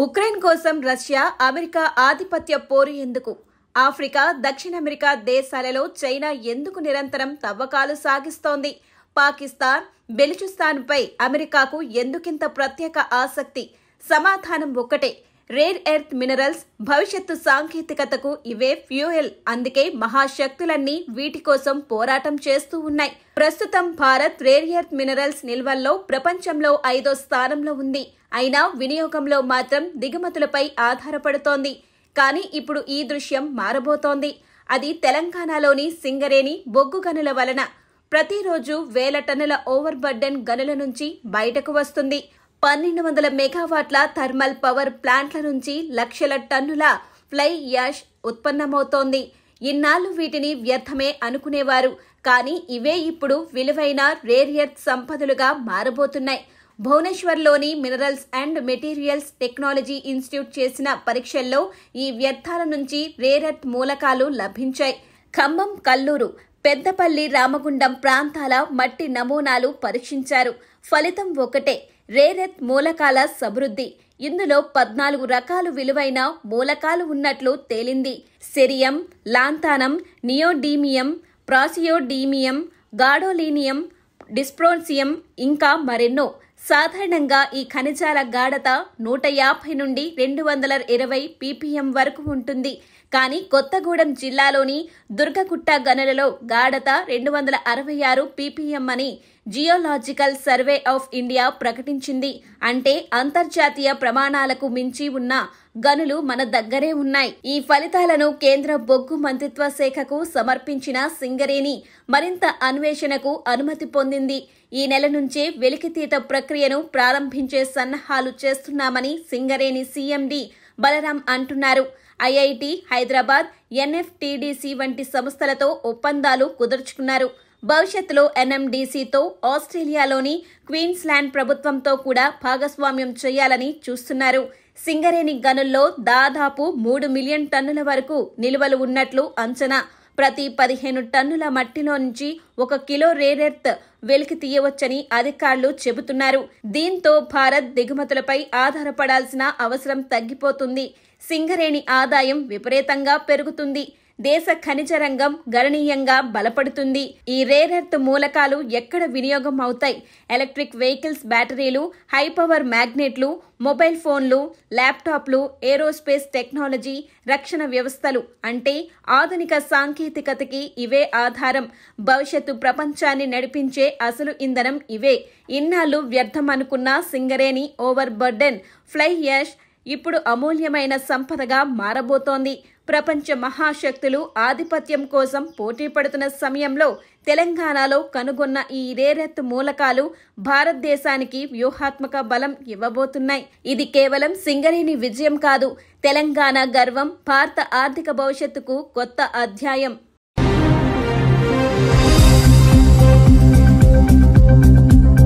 Ukraine కోసం Russia, America ఆధిపత్య పోరు ఎందుకు? ఆఫ్రికా, దక్షిణ అమెరికా దేశాలలో చైనా ఎందుకు నిరంతరం తవ్వకాలు సాగిస్తోంది? పాకిస్తాన్, బెలుచిస్తాన్పై అమెరికాకు ఎందుకింత ప్రత్యేక ఆసక్తి? సమాధానం ఒక్కటే, రేర్ ఎర్త్ మినరల్స్. భవిష్యత్తు సాంకేతికతకు ఇవే ఫ్యూయల్. అందుకే మహాశక్తులన్నీ వీటి కోసం పోరాటం చేస్తూ ఉన్నాయి. ప్రస్తుతం భారత్ రేర్ ఎర్త్ మినరల్స్ నిల్వల్లో ప్రపంచంలో 5వ స్థానంలో ఉంది. అయినా వినియోగంలో మాత్రం దిగుమతులపై ఆధారపడుతోంది. కానీ ఇప్పుడు ఈ దృశ్యం మారబోతోంది. అది తెలంగాణలోని సింగరేణి బొగ్గు గనుల వలన. ప్రతిరోజు వేల టన్నుల ఓవర్ బర్డెన్ గనుల నుంచి బయటకు వస్తుంది. 1200 మెగావాట్ల థర్మల్ పవర్ ప్లాంట్ల నుంచి లక్షల టన్నుల ఫ్లై యాష్ ఉత్పన్నమవుతోంది. ఇన్నాళ్లు వీటిని వ్యర్థమే అనుకునేవారు. కానీ ఇవే ఇప్పుడు విలువైన రేర్ ఎర్త్ సంపదలుగా మారబోతున్నాయి. భువనేశ్వర్లోని minerals and materials technology institute చేసిన పరీక్షల్లో ఈ వ్యర్థాల నుంచి రేర్ ఎర్త్ మూలకాలు లభించాయి. ఖమ్మం, కల్లూరు, పెద్దపల్లి, రామగుండం ప్రాంతాల మట్టి నమూనాలు పరీక్షించారు. ఫలితం ఒకటే, రేర్ ఎర్త్ మూలకాల సమృద్ధి. ఇందులో 14 రకాలు విలువైన మూలకాలు ఉన్నట్లు తేలింది. సెరియం, లాంతానం, నియోడీమియం, ప్రాసియోడీమియం, గాడోలీనియం, డిస్ప్రోన్సియం ఇంకా మరెన్నో. సాధారణంగా ఈ ఖనిజాల గాఢత 150 నుండి 220 ppm వరకు ఉంటుంది. కానీ కొత్తగూడెం జిల్లాలోని దుర్గగుట్ట గనులలో గాఢత 266 ppm అని జియోలాజికల్ సర్వే ఆఫ్ ఇండియా ప్రకటించింది. అంటే అంతర్జాతీయ ప్రమాణాలకు మించి ఉన్న గనులు మన దగ్గరే ఉన్నాయి. ఈ ఫలితాలను కేంద్ర బొగ్గు మంత్రిత్వ శాఖకు సమర్పించిన సింగరేణి మరింత అన్వేషణకు అనుమతి పొందింది. ఈ నెల నుంచే వెలికితీత ప్రక్రియను ప్రారంభించే సన్నాహాలు చేస్తున్నామని సింగరేణి సీఎండీ బలరాం అంటున్నారు. ఐఐటి హైదరాబాద్, ఎన్ఎఫ్టీడీసీ వంటి సంస్థలతో ఒప్పందాలు కుదుర్చుకున్నారు. భవిష్యత్తులో ఎన్ఎండీసీతో, ఆస్ట్రేలియాలోని క్వీన్స్లాండ్ ప్రభుత్వంతో కూడా భాగస్వామ్యం చేయాలని చూస్తున్నారు. సింగరేణి గనుల్లో దాదాపు 3 మిలియన్ టన్నుల వరకు నిల్వలు ఉన్నట్లు అంచనా. ప్రతి 15 టన్నుల మట్టిలో నుంచి 1 కిలో రేర్ ఎర్త్ వెలికి తీయవచ్చని అధికారులు చెబుతున్నారు. దీంతో భారత్ దిగుమతులపై ఆధారపడాల్సిన అవసరం తగ్గిపోతుంది. సింగరేణి ఆదాయం విపరీతంగా పెరుగుతుంది. దేశ ఖనిజ రంగం గణనీయంగా బలపడుతుంది. ఈ రేర్ ఎర్త్ మూలకాలు ఎక్కడ వినియోగం అవుతాయి? ఎలక్ట్రిక్ వెహికల్స్ బ్యాటరీలు, హై పవర్ మ్యాగ్నెట్లు, మొబైల్ ఫోన్లు, ల్యాప్టాప్లు, ఏరోస్పేస్ టెక్నాలజీ, రక్షణ వ్యవస్థలు. అంటే ఆధునిక సాంకేతికతకి ఇవే ఆధారం. భవిష్యత్తు ప్రపంచాన్ని నడిపించే అసలు ఇంధనం ఇవే. ఇన్నాళ్లు వ్యర్థం అనుకున్న Singareni over burden fly ash ఇప్పుడు అమూల్యమైన సంపదగా మారబోతోంది. ప్రపంచ మహాశక్తులు ఆధిపత్యం కోసం పోటీ పడుతున్న సమయంలో తెలంగాణలో కనుగొన్న ఈ రేర్ ఎర్త్ మూలకాలు భారతదేశానికి వ్యూహాత్మక బలం ఇవ్వబోతున్నాయి. ఇది కేవలం సింగరేణి విజయం కాదు, తెలంగాణ గర్వం, భారత ఆర్థిక భవిష్యత్తుకు కొత్త అధ్యాయం.